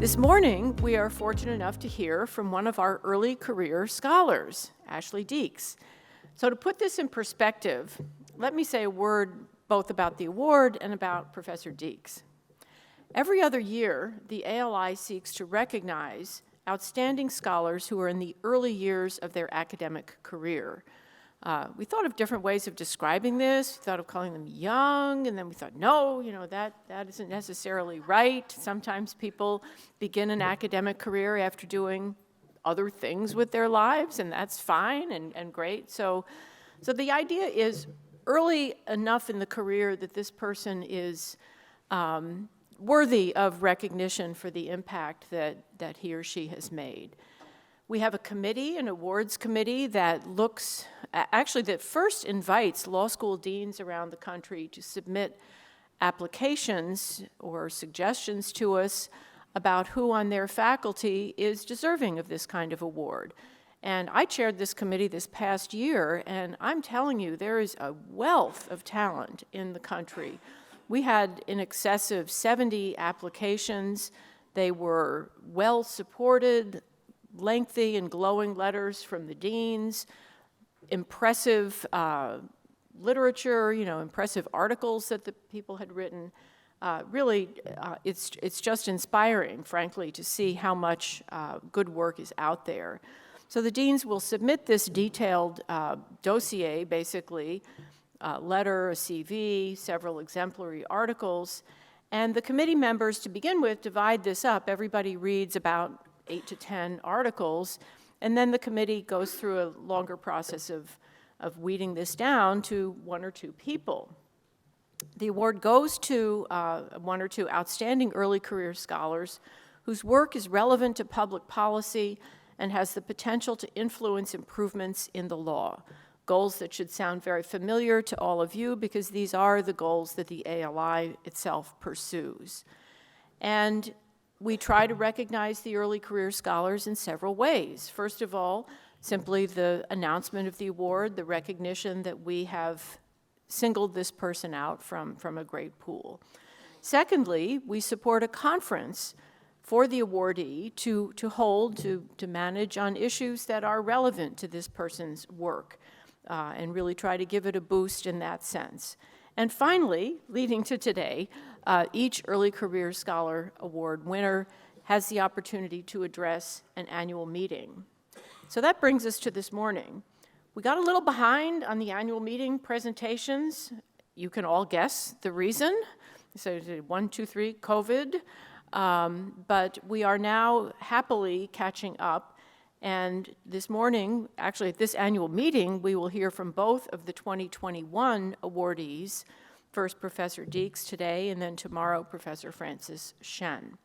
This morning, we are fortunate enough to hear from one of our early career scholars, Ashley Deeks. So to put this in perspective, let me say a word both about the award and about Professor Deeks. Every other year, the ALI seeks to recognize outstanding scholars who are in the early years of their academic career. We thought of different ways of describing this. We thought of calling them young, and then we thought, no, that isn't necessarily right. Sometimes people begin an academic career after doing other things with their lives, and that's fine and great. So the idea is early enough in the career that this person is worthy of recognition for the impact that he or she has made. We have a committee, an awards committee, that that first invites law school deans around the country to submit applications or suggestions to us about who on their faculty is deserving of this kind of award. And I chaired this committee this past year, and I'm telling you, there is a wealth of talent in the country. We had in excess of 70 applications. They were well supported, lengthy and glowing letters from the deans, impressive literature, impressive articles that the people had written. It's just inspiring, frankly, to see how much good work is out there. So the deans will submit this detailed dossier, basically, letter, a CV, several exemplary articles, and the committee members, to begin with, divide this up. Everybody reads about 8 to 10 articles, and then the committee goes through a longer process of weeding this down to 1 or 2 people. The award goes to 1 or 2 outstanding early career scholars whose work is relevant to public policy and has the potential to influence improvements in the law. Goals that should sound very familiar to all of you because these are the goals that the ALI itself pursues. And we try to recognize the early career scholars in several ways. First of all, simply the announcement of the award, the recognition that we have singled this person out from a great pool. Secondly, we support a conference for the awardee to manage on issues that are relevant to this person's work and really try to give it a boost in that sense. And finally, leading to today, each Early Career Scholar Award winner has the opportunity to address an annual meeting. So that brings us to this morning. We got a little behind on the annual meeting presentations. You can all guess the reason. So 1, 2, 3, COVID. But we are now happily catching up. And this morning, actually at this annual meeting, we will hear from both of the 2021 awardees, first Professor Deeks today, and then tomorrow Professor Francis Shen.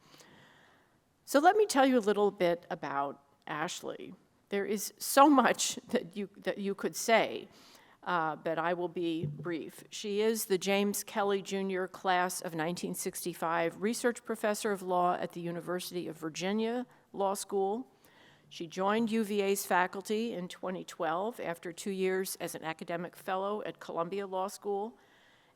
So let me tell you a little bit about Ashley. There is so much that you could say, but I will be brief. She is the James Kelly Jr. Class of 1965 Research Professor of Law at the University of Virginia Law School. She joined UVA's faculty in 2012 after 2 years as an academic fellow at Columbia Law School.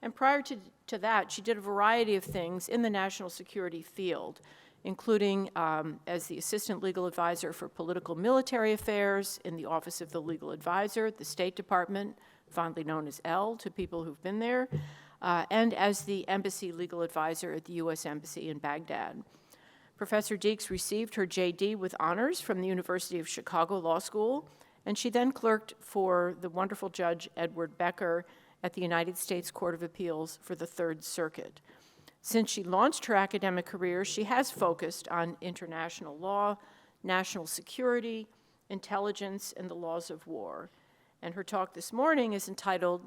And prior to that, she did a variety of things in the national security field, including as the Assistant Legal Advisor for Political Military Affairs in the Office of the Legal Advisor at the State Department, fondly known as L to people who've been there, and as the Embassy Legal Advisor at the U.S. Embassy in Baghdad. Professor Deeks received her JD with honors from the University of Chicago Law School, and she then clerked for the wonderful Judge Edward Becker at the United States Court of Appeals for the Third Circuit. Since she launched her academic career, she has focused on international law, national security, intelligence, and the laws of war. And her talk this morning is entitled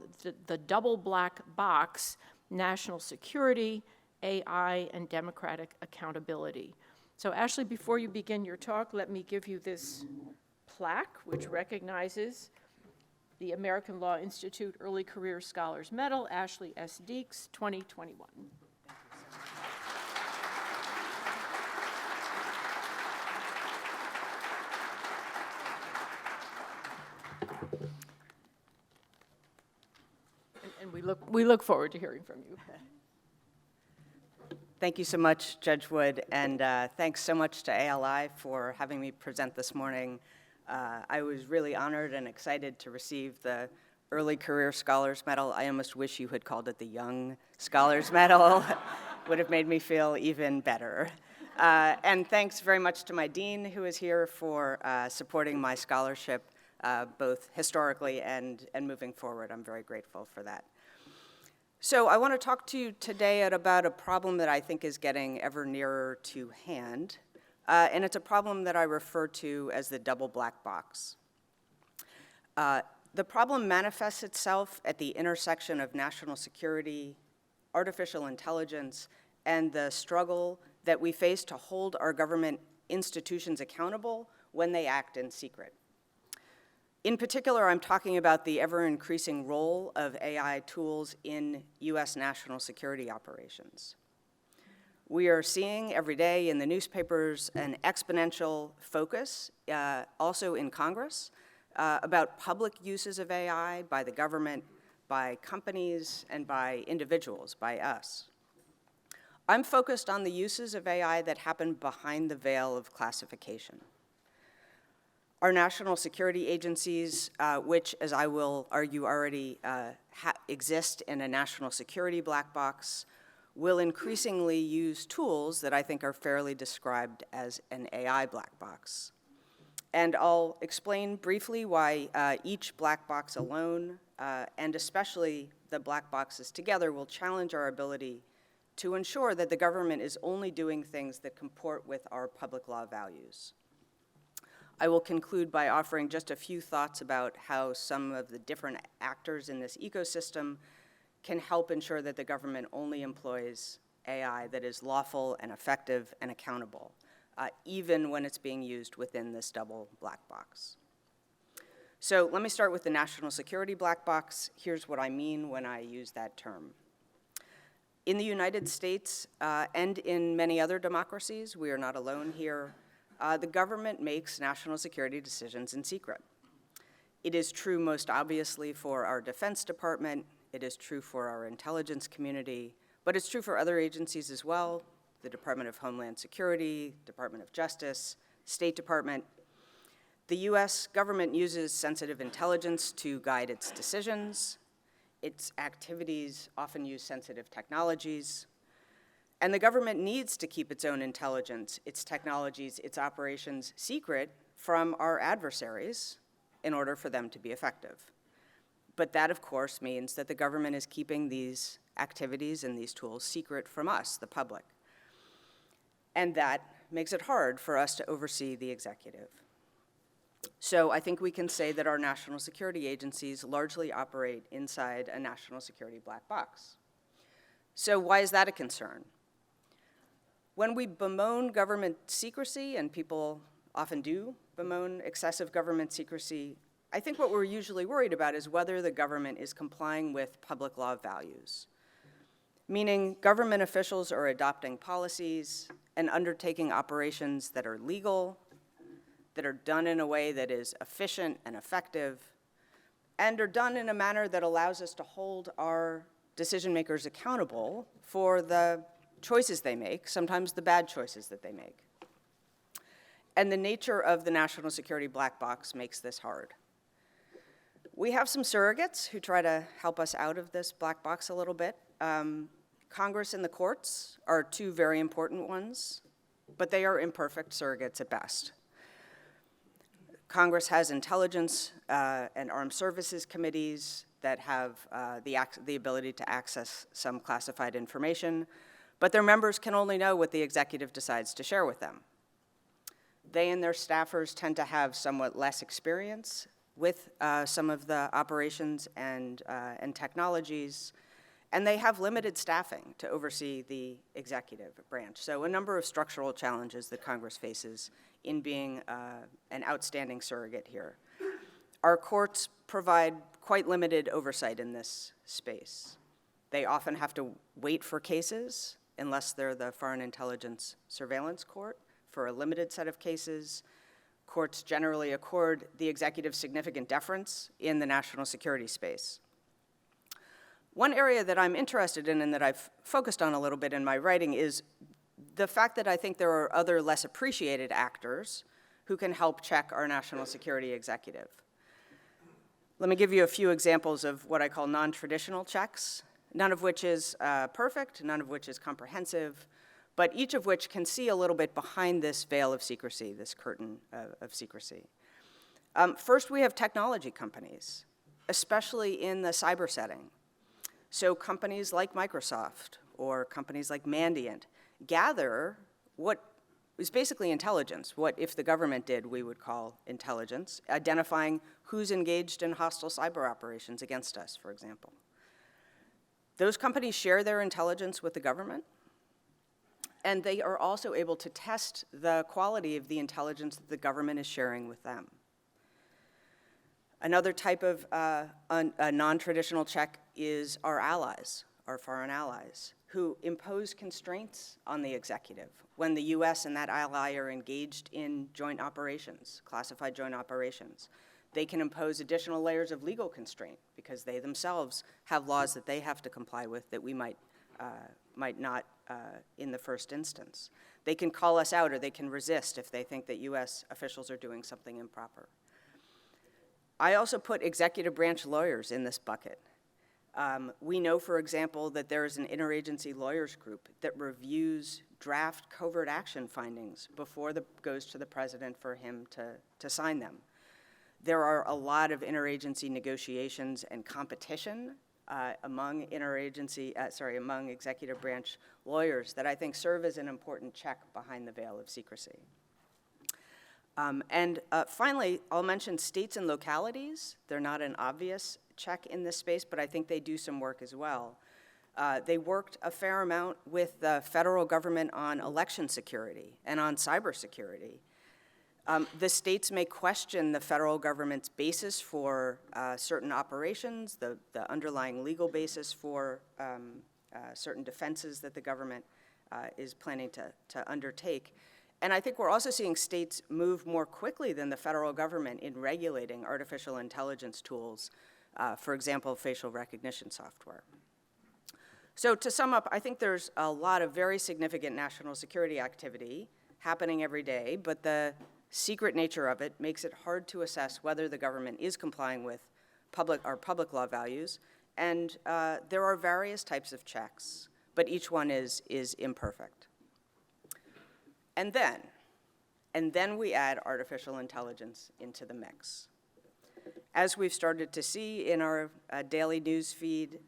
The Double Black Box, National Security, AI, and Democratic Accountability. So Ashley, before you begin your talk, let me give you this plaque, which recognizes the American Law Institute Early Career Scholars Medal, Ashley S. Deeks, 2021. And we look forward to hearing from you. Thank you so much, Judge Wood, and thanks so much to ALI for having me present this morning. I was really honored and excited to receive the Early Career Scholars Medal. I almost wish you had called it the Young Scholars Medal. Would have made me feel even better. And thanks very much to my dean, who is here, for supporting my scholarship, both historically and moving forward. I'm very grateful for that. So I want to talk to you today about a problem that I think is getting ever nearer to hand, and it's a problem that I refer to as the double black box. The problem manifests itself at the intersection of national security, artificial intelligence, and the struggle that we face to hold our government institutions accountable when they act in secret. In particular, I'm talking about the ever-increasing role of AI tools in US national security operations. We are seeing every day in the newspapers an exponential focus, also in Congress, about public uses of AI by the government, by companies, and by individuals, by us. I'm focused on the uses of AI that happen behind the veil of classification. Our national security agencies, which, as I will argue, already exist in a national security black box, will increasingly use tools that I think are fairly described as an AI black box. And I'll explain briefly why each black box alone, and especially the black boxes together, will challenge our ability to ensure that the government is only doing things that comport with our public law values. I will conclude by offering just a few thoughts about how some of the different actors in this ecosystem can help ensure that the government only employs AI that is lawful and effective and accountable, even when it's being used within this double black box. So let me start with the national security black box. Here's what I mean when I use that term. In the United States and in many other democracies, we are not alone here, the government makes national security decisions in secret. It is true most obviously for our Defense Department, it is true for our intelligence community, but it's true for other agencies as well, the Department of Homeland Security, Department of Justice, State Department. The US government uses sensitive intelligence to guide its decisions. Its activities often use sensitive technologies. And the government needs to keep its own intelligence, its technologies, its operations secret from our adversaries in order for them to be effective. But that, of course, means that the government is keeping these activities and these tools secret from us, the public. And that makes it hard for us to oversee the executive. So I think we can say that our national security agencies largely operate inside a national security black box. So why is that a concern? When we bemoan government secrecy, and people often do bemoan excessive government secrecy, I think what we're usually worried about is whether the government is complying with public law values, meaning government officials are adopting policies and undertaking operations that are legal, that are done in a way that is efficient and effective, and are done in a manner that allows us to hold our decision makers accountable for the choices they make, sometimes the bad choices that they make. And the nature of the national security black box makes this hard. We have some surrogates who try to help us out of this black box a little bit. Congress and the courts are two very important ones, but they are imperfect surrogates at best. Congress has intelligence and armed services committees that have the ability to access some classified information, but their members can only know what the executive decides to share with them. They and their staffers tend to have somewhat less experience with some of the operations and technologies, and they have limited staffing to oversee the executive branch. So a number of structural challenges that Congress faces in being an outstanding surrogate here. Our courts provide quite limited oversight in this space. They often have to wait for cases unless they're the Foreign Intelligence Surveillance Court for a limited set of cases. Courts generally accord the executive significant deference in the national security space. One area that I'm interested in and that I've focused on a little bit in my writing is the fact that I think there are other less appreciated actors who can help check our national security executive. Let me give you a few examples of what I call non-traditional checks, none of which is perfect, none of which is comprehensive, but each of which can see a little bit behind this veil of secrecy, this curtain of secrecy. First, we have technology companies, especially in the cyber setting. So companies like Microsoft or companies like Mandiant gather what is basically intelligence, what if the government did we would call intelligence, identifying who's engaged in hostile cyber operations against us, for example. Those companies share their intelligence with the government, and they are also able to test the quality of the intelligence that the government is sharing with them. Another type of a non-traditional check is our allies, our foreign allies, who impose constraints on the executive when the US and that ally are engaged in joint operations, classified joint operations. They can impose additional layers of legal constraint because they themselves have laws that they have to comply with that we might not in the first instance. They can call us out or they can resist if they think that US officials are doing something improper. I also put executive branch lawyers in this bucket. We know, for example, that there is an interagency lawyers group that reviews draft covert action findings before it goes to the president for him to sign them. There are a lot of interagency negotiations and competition among among executive branch lawyers that I think serve as an important check behind the veil of secrecy. Finally, I'll mention states and localities. They're not an obvious check in this space, but I think they do some work as well. They worked a fair amount with the federal government on election security and on cybersecurity. The states may question the federal government's basis for certain operations, the underlying legal basis for certain defenses that the government is planning to undertake. And I think we're also seeing states move more quickly than the federal government in regulating artificial intelligence tools, for example, facial recognition software. So to sum up, I think there's a lot of very significant national security activity happening every day, but the secret nature of it makes it hard to assess whether the government is complying with public law values. And there are various types of checks, but each one is imperfect. And then we add artificial intelligence into the mix. As we've started to see in our daily news feed,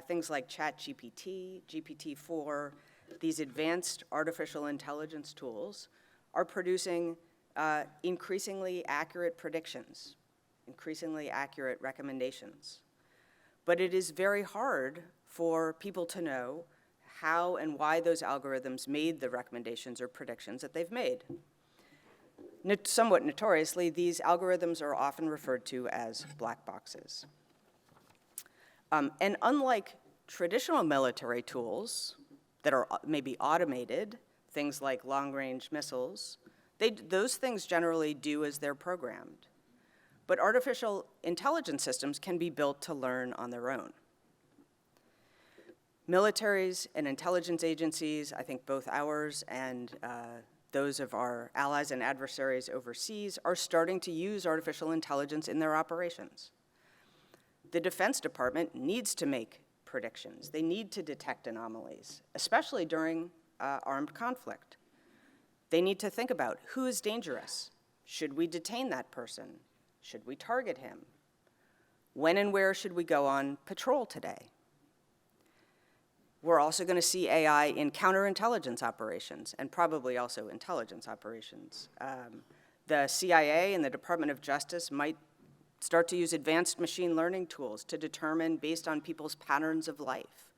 things like ChatGPT, GPT-4, these advanced artificial intelligence tools are producing increasingly accurate predictions, increasingly accurate recommendations. But it is very hard for people to know how and why those algorithms made the recommendations or predictions that they've made. Somewhat notoriously, these algorithms are often referred to as black boxes. And unlike traditional military tools that are maybe automated, things like long-range missiles, those things generally do as they're programmed. But artificial intelligence systems can be built to learn on their own. Militaries and intelligence agencies, I think both ours and those of our allies and adversaries overseas, are starting to use artificial intelligence in their operations. The Defense Department needs to make predictions. They need to detect anomalies, especially during armed conflict. They need to think about who is dangerous. Should we detain that person? Should we target him? When and where should we go on patrol today? We're also going to see AI in counterintelligence operations and probably also intelligence operations. The CIA and the Department of Justice might start to use advanced machine learning tools to determine, based on people's patterns of life,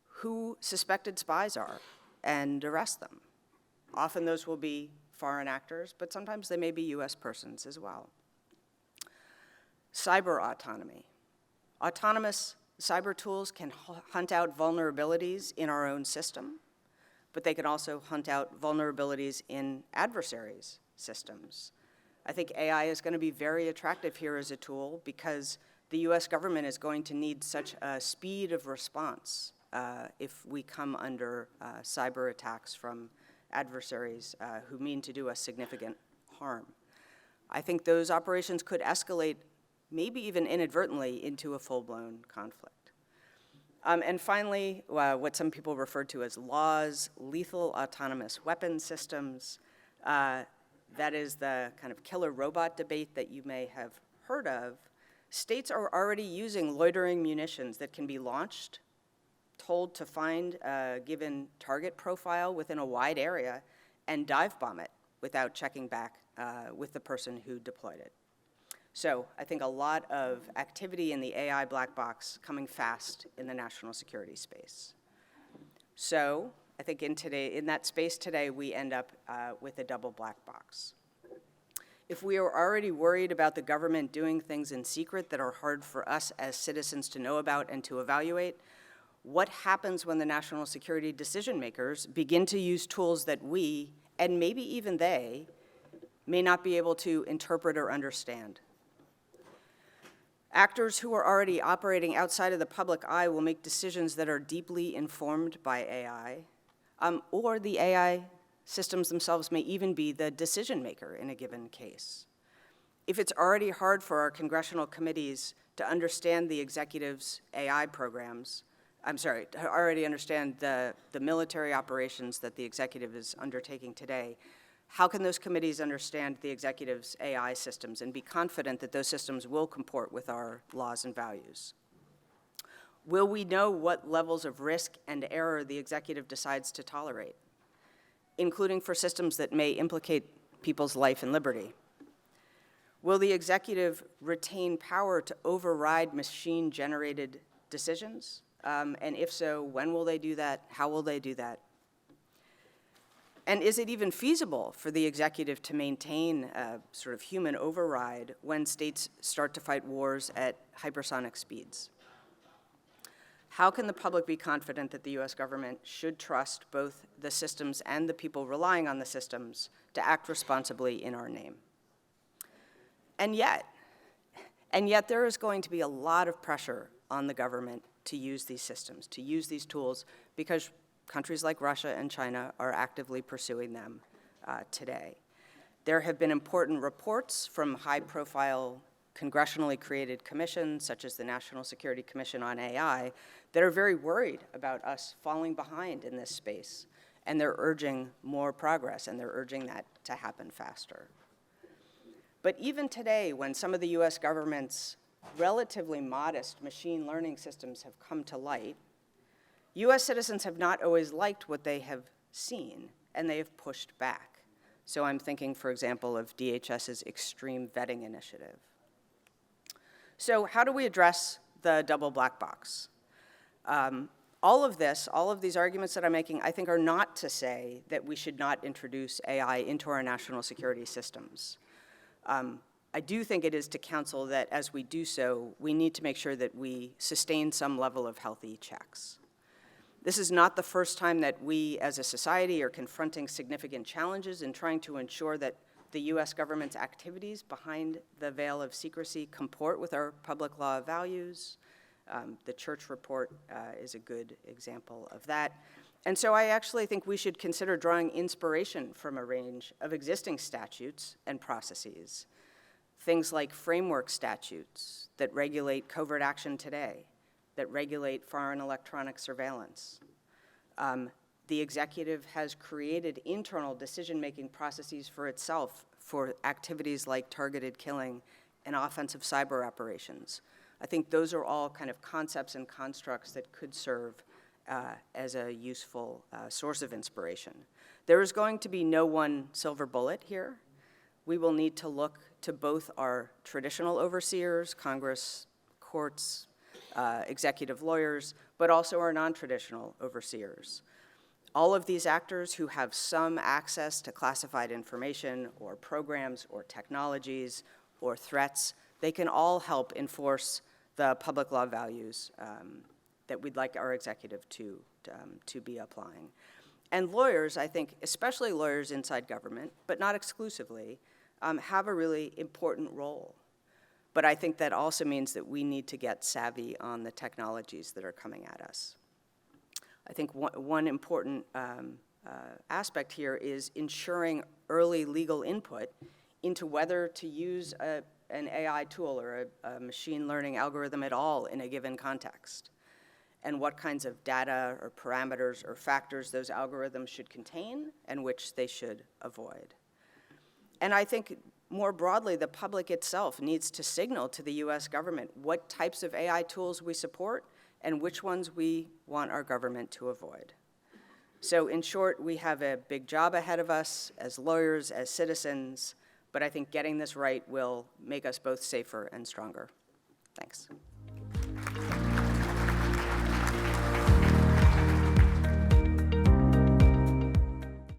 who suspected spies are and arrest them. Often those will be foreign actors, but sometimes they may be US persons as well. Cyber autonomy. Autonomous cyber tools can hunt out vulnerabilities in our own system, but they can also hunt out vulnerabilities in adversaries' systems. I think AI is going to be very attractive here as a tool because the US government is going to need such a speed of response if we come under cyber attacks from adversaries who mean to do us significant harm. I think those operations could escalate, maybe even inadvertently, into a full-blown conflict. And finally, what some people refer to as LAWS, lethal autonomous weapon systems. That is the kind of killer robot debate that you may have heard of. States are already using loitering munitions that can be launched, told to find a given target profile within a wide area, and dive bomb it without checking back with the person who deployed it. So I think a lot of activity in the AI black box coming fast in the national security space. So I think in that space today, we end up with a double black box. If we are already worried about the government doing things in secret that are hard for us as citizens to know about and to evaluate, what happens when the national security decision makers begin to use tools that we, and maybe even they, may not be able to interpret or understand? Actors who are already operating outside of the public eye will make decisions that are deeply informed by AI, or the AI systems themselves may even be the decision maker in a given case. If it's already hard for our congressional committees to understand the executive's AI programs, to already understand the military operations that the executive is undertaking today, how can those committees understand the executive's AI systems and be confident that those systems will comport with our laws and values? Will we know what levels of risk and error the executive decides to tolerate, including for systems that may implicate people's life and liberty? Will the executive retain power to override machine-generated decisions? And if so, when will they do that? How will they do that? And is it even feasible for the executive to maintain a sort of human override when states start to fight wars at hypersonic speeds? How can the public be confident that the US government should trust both the systems and the people relying on the systems to act responsibly in our name? And yet there is going to be a lot of pressure on the government to use these systems, to use these tools, because countries like Russia and China are actively pursuing them today. There have been important reports from high-profile congressionally created commissions, such as the National Security Commission on AI, that are very worried about us falling behind in this space, and they're urging more progress, and they're urging that to happen faster. But even today, when some of the US government's relatively modest machine learning systems have come to light, US citizens have not always liked what they have seen, and they have pushed back. So I'm thinking, for example, of DHS's extreme vetting initiative. So how do we address the double black box? All of these arguments that I'm making, I think are not to say that we should not introduce AI into our national security systems. I do think it is to counsel that as we do so, we need to make sure that we sustain some level of healthy checks. This is not the first time that we as a society are confronting significant challenges in trying to ensure that the US government's activities behind the veil of secrecy comport with our public law values. The Church report is a good example of that. And so I actually think we should consider drawing inspiration from a range of existing statutes and processes. Things like framework statutes that regulate covert action today, that regulate foreign electronic surveillance. The executive has created internal decision-making processes for itself for activities like targeted killing and offensive cyber operations. I think those are all kind of concepts and constructs that could serve as a useful source of inspiration. There is going to be no one silver bullet here. We will need to look to both our traditional overseers, Congress, courts, executive lawyers, but also our non-traditional overseers. All of these actors who have some access to classified information or programs or technologies or threats, they can all help enforce the public law values that we'd like our executive to be applying. And lawyers, I think, especially lawyers inside government, but not exclusively, have a really important role. But I think that also means that we need to get savvy on the technologies that are coming at us. I think one important aspect here is ensuring early legal input into whether to use an AI tool or a machine learning algorithm at all in a given context, and what kinds of data or parameters or factors those algorithms should contain and which they should avoid. And I think more broadly, the public itself needs to signal to the US government what types of AI tools we support and which ones we want our government to avoid. So in short, we have a big job ahead of us as lawyers, as citizens, but I think getting this right will make us both safer and stronger. Thanks.